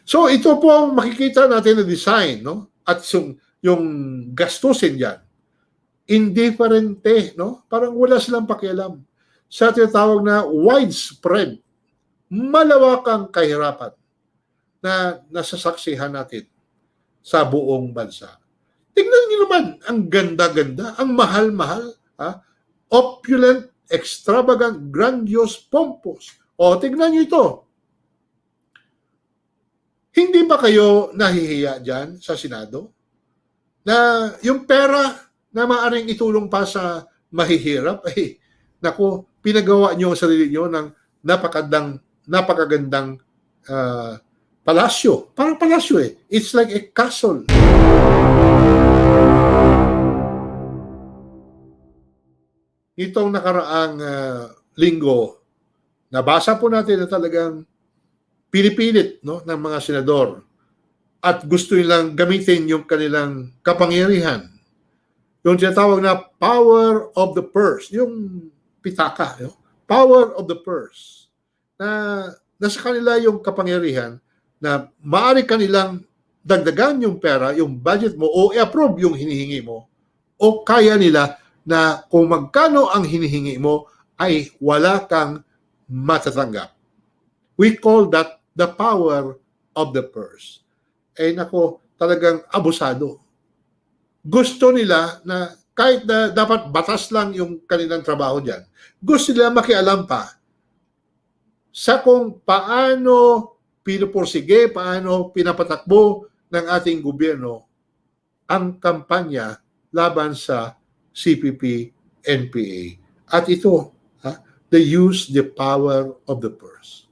So ito po ang makikita natin na design, no? At yung gastusin diyan. Indifferente, no? Parang wala silang pakialam sa tinatawag na widespread, malawakang kahirapan na nasasaksihan natin sa buong bansa. Tingnan niyo naman, ang ganda-ganda, ang mahal-mahal, opulent, extravagant, grandiose, pompous. O, tingnan niyo ito. Hindi ba kayo nahihiya dyan sa Senado? Na yung pera na maaaring itulong pa sa mahihirap, naku, pinagawa niyo ang sarili niyo ng napakagandang palasyo. Parang palasyo eh. It's like a castle. Itong nakaraang linggo, nabasa po natin na talagang pinipilit, no, ng mga senador at gusto nilang gamitin yung kanilang kapangyarihan. Yung tinatawag na power of the purse, yung pitaka, no? Power of the purse. Na nasa kanila yung kapangyarihan na maaari kanilang dagdagan yung pera, yung budget mo o i-approve yung hinihingi mo o kaya nila na kung magkano ang hinihingi mo ay wala kang matatanggap. We call that the power of the purse. Nako, talagang abusado. Gusto nila na kahit na dapat batas lang yung kanilang trabaho dyan, gusto nila makialam pa sa kung paano pinupursige, paano pinapatakbo ng ating gobyerno ang kampanya laban sa CPP-NPA. At ito, they use the power of the purse.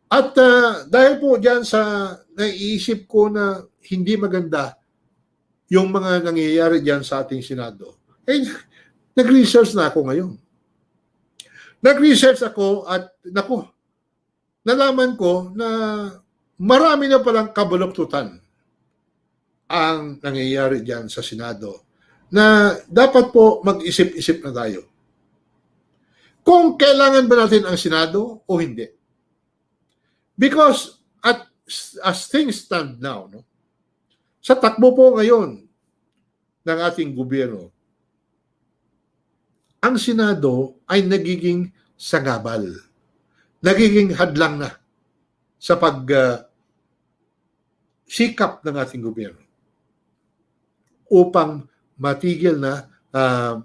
At dahil po dyan sa naiisip ko na hindi maganda yung mga nangyayari dyan sa ating Senado, nag-research na ako ngayon. Nag-research ako at naku, nalaman ko na marami na palang kabuloktutan ang nangyayari dyan sa Senado na dapat po mag-isip-isip na tayo. Kung kailangan ba natin ang Senado o hindi. Because as things stand now, no, sa takbo po ngayon ng ating gobyerno, ang Senado ay nagiging sagabal. Nagiging hadlang na sa sikap ng ating gobyerno upang matigil na,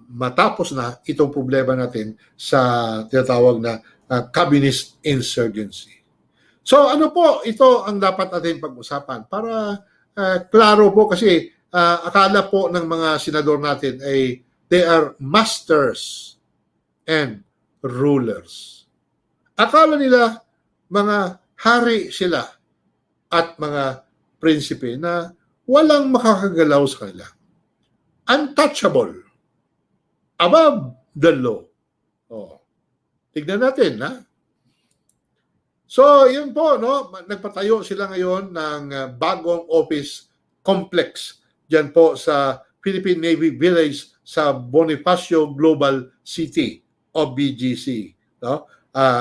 matapos na itong problema natin sa tinatawag na cabinet insurgency. So ano po, ito ang dapat natin pag-usapan para klaro po kasi akala po ng mga senador natin ay they are masters and rulers. Akala nila mga hari sila at mga prinsipe na walang makakagalaw sa kanila. Untouchable. Above the law. Tignan natin, ha? So, yun po, no? Nagpatayo sila ngayon ng bagong office complex diyan po sa Philippine Navy Village sa Bonifacio Global City o BGC. No?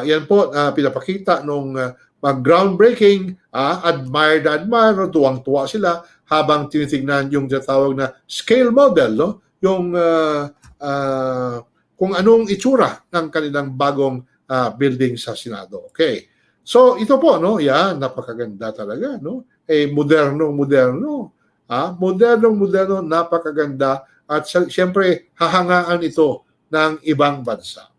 Yan po, pinapakita nung groundbreaking, admired, tuwang-tuwa sila habang tinitingnan yung tinatawag na scale model, no? Yung kung anong itsura ng kanilang bagong building sa Senado. Okay. So ito po, no, yan, napakaganda talaga, no? Modernong, napakaganda at siyempre hahangaan ito ng ibang bansa.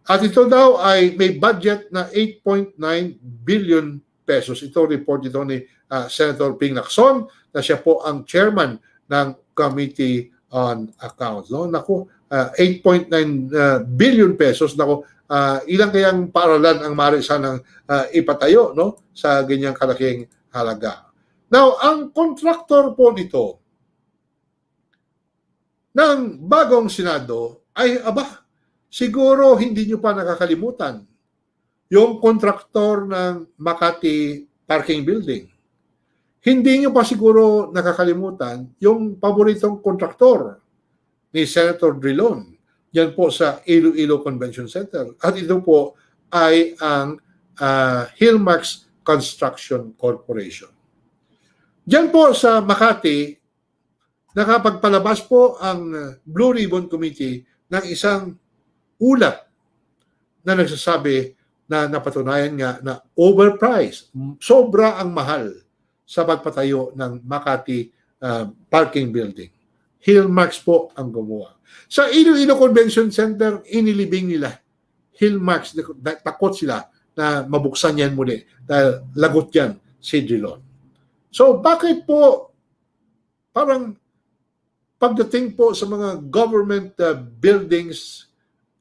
At ito daw ay may budget na 8.9 billion pesos. Ito report ito ni Senator Ping Lacson na siya po ang chairman ng Committee on Accounts. No? Naku, 8.9 billion pesos. Naku, ilang kayang paaralan ang marisa ng ipatayo, no, sa ganyang kalaking halaga. Now, ang contractor po nito ng bagong Senado ay siguro hindi nyo pa nakakalimutan yung kontraktor ng Makati Parking Building. Hindi nyo pa siguro nakakalimutan yung paboritong kontraktor ni Senator Drilon yan po sa Iloilo Convention Center. At ito po ay ang Hillmarks Construction Corporation. Diyan po sa Makati, nakapagpalabas po ang Blue Ribbon Committee ng isang ulat na nagsasabi na napatunayan nga na overpriced, sobra ang mahal sa pagpatayo ng Makati parking building. Hillmarks po ang gumawa. Sa Iloilo Convention Center, inilibing nila. Hillmarks, takot sila na mabuksan yan muli dahil lagot yan si Drilon. So bakit po parang pagdating po sa mga government buildings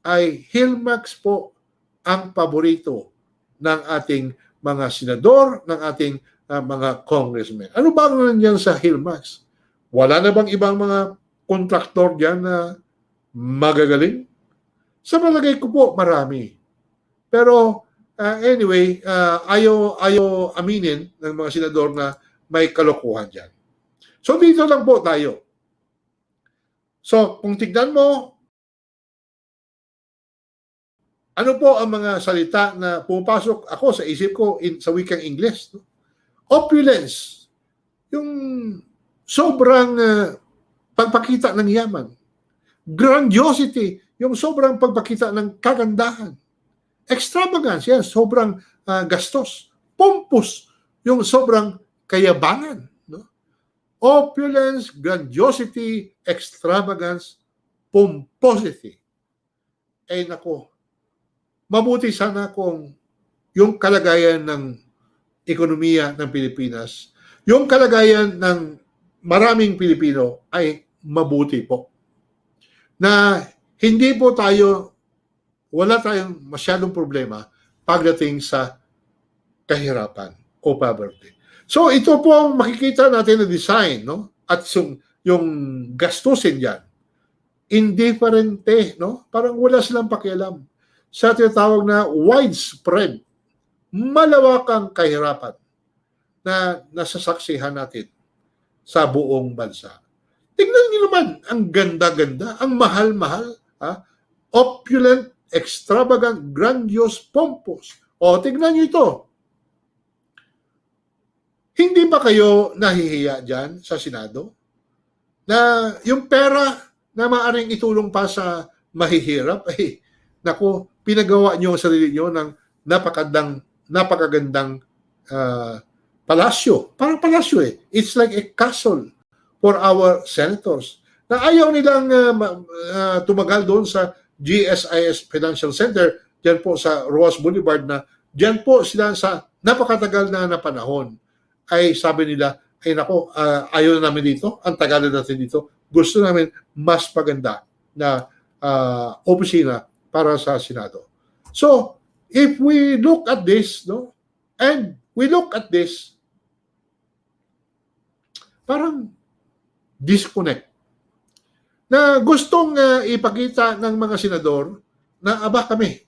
ay Hillmarks po ang paborito ng ating mga senador, ng ating mga congressmen. Ano ba ang nandiyan sa Hillmarks? Wala na bang ibang mga kontraktor dyan na magagaling? Sa palagay ko po, marami. Pero anyway, ayaw aminin ng mga senador na may kalokohan dyan. So dito lang po tayo. So kung tignan mo, ano po ang mga salita na pumapasok ako sa isip ko sa wikang Ingles? No? Opulence. Yung sobrang pagpakita ng yaman. Grandiosity. Yung sobrang pagpakita ng kagandahan. Extravagance. Yan. Sobrang gastos. Pompous. Yung sobrang kayabangan. No? Opulence, grandiosity, extravagance, pomposity. Ay nako. Mabuti sana kung yung kalagayan ng ekonomiya ng Pilipinas, yung kalagayan ng maraming Pilipino ay mabuti po. Na hindi po wala tayong masyadong problema pagdating sa kahirapan o poverty. So ito po ang makikita natin na design, no? At yung gastusin diyan. Indifferente, no? Parang wala silang pakialam sa tinatawag na widespread, malawakang kahirapan na nasasaksihan natin sa buong bansa. Tingnan niyo naman, ang ganda-ganda, ang mahal-mahal, opulent, extravagant, grandiose, pompous. O, tingnan niyo ito. Hindi ba kayo nahihiya dyan sa Senado? Na yung pera na maaaring itulong pa sa mahihirap, naku, pinagawa niyo ang sarili niyo ng napakagandang palasyo. Parang palasyo eh. It's like a castle for our senators. Na ayaw nilang tumagal doon sa GSIS Financial Center, dyan po sa Roas Boulevard, na dyan po sila sa napakatagal na panahon. Ay sabi nila, ay nako, ayaw na namin dito, ang tagal na natin dito, gusto namin mas maganda na opisina para sa Senado. So, if we look at this, no, and we look at this, parang disconnect. Na gustong ipakita ng mga senador na aba kami,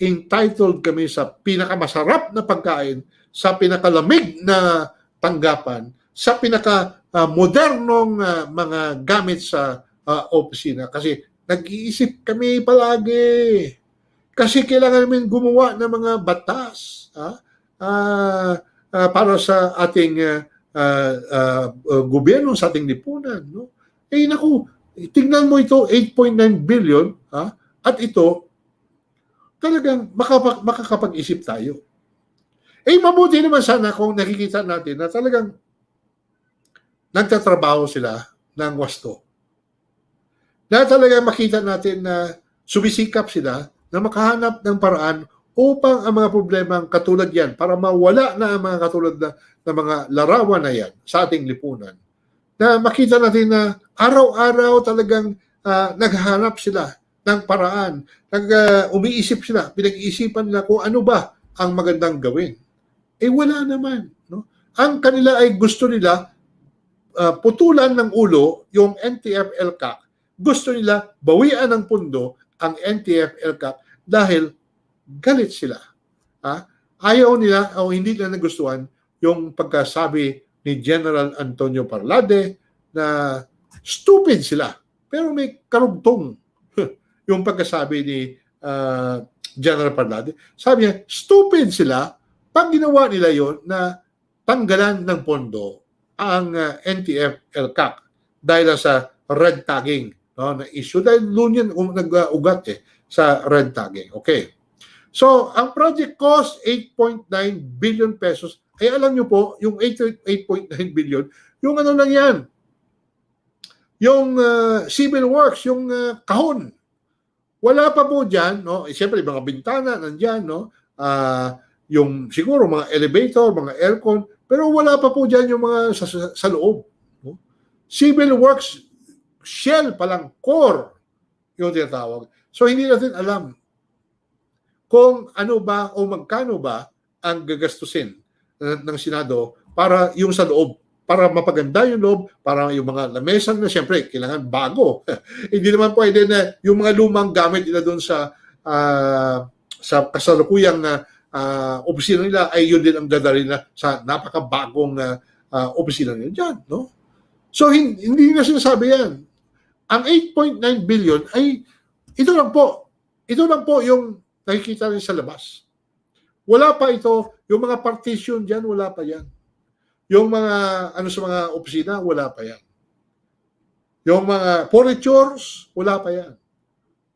entitled kami sa pinakamasarap na pagkain, sa pinakalamig na tanggapan, sa pinakamodernong mga gamit sa opisina. Kasi nag-iisip kami palagi. Kasi kailangan namin gumawa ng mga batas para sa ating gobyerno, sa ating lipunan. No? Naku, tingnan mo ito, 8.9 billion, at ito, talagang makakapag-isip tayo. Mabuti naman sana kung nakikita natin na talagang nagtatrabaho sila ng wasto. Na talagang makita natin na sumisikap sila na makahanap ng paraan upang ang mga problemang katulad yan, para mawala na ang mga katulad na mga larawan na yan sa ating lipunan. Na makita natin na araw-araw talagang naghahanap sila ng paraan. Umiisip sila, pinag-iisipan nila kung ano ba ang magandang gawin. Wala naman. No? Ang kanila ay gusto nila putulan ng ulo yung NTF-ELCAC. Gusto nila bawian ng pundo ang NTF-ELCAC dahil galit sila. Ayaw nila o hindi nila nagustuhan yung pagkasabi ni General Antonio Parlade na stupid sila. Pero may karugtong yung pagkasabi ni General Parlade. Sabi niya, stupid sila Pag ginawa nila yon na tanggalan ng pondo ang NTF-ELCAC dahil sa red tagging, no, na issue dahil doon yan nag-ugat sa red tagging. Okay. So, ang project cost 8.9 billion pesos. Ay alam nyo po, yung 8.9 billion, yung ano lang yan, yung civil works, yung kahon. Wala pa po dyan, no? Siyempre, mga bintana nandyan, no? Yung siguro mga elevator, mga aircon, pero wala pa po dyan yung mga sa loob. No? Civil works, shell palang, core, yung tinatawag. So, hindi natin alam kung ano ba o magkano ba ang gagastusin ng Senado para yung sa loob, para mapaganda yung loob, para yung mga lamesa na siyempre kailangan bago. Hindi naman pwede na yung mga lumang gamit nila doon sa kasalukuyang opisina nila ay yun din ang dadalhin nila sa napakabagong opisina nila dyan. No? So hindi na sinasabi yan. Ang 8.9 billion ay ito lang po. Ito lang po yung nakikita rin sa labas. Wala pa ito, yung mga partition dyan, wala pa yan. Yung mga, sa mga opisina, wala pa yan. Yung mga furnitures, wala pa yan.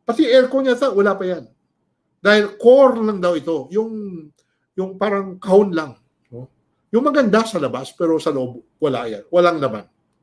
Pati aircon yata, wala pa yan. Dahil core lang daw ito, yung parang kahon lang. No? Yung maganda sa labas, pero sa loob, wala yan. Walang laman.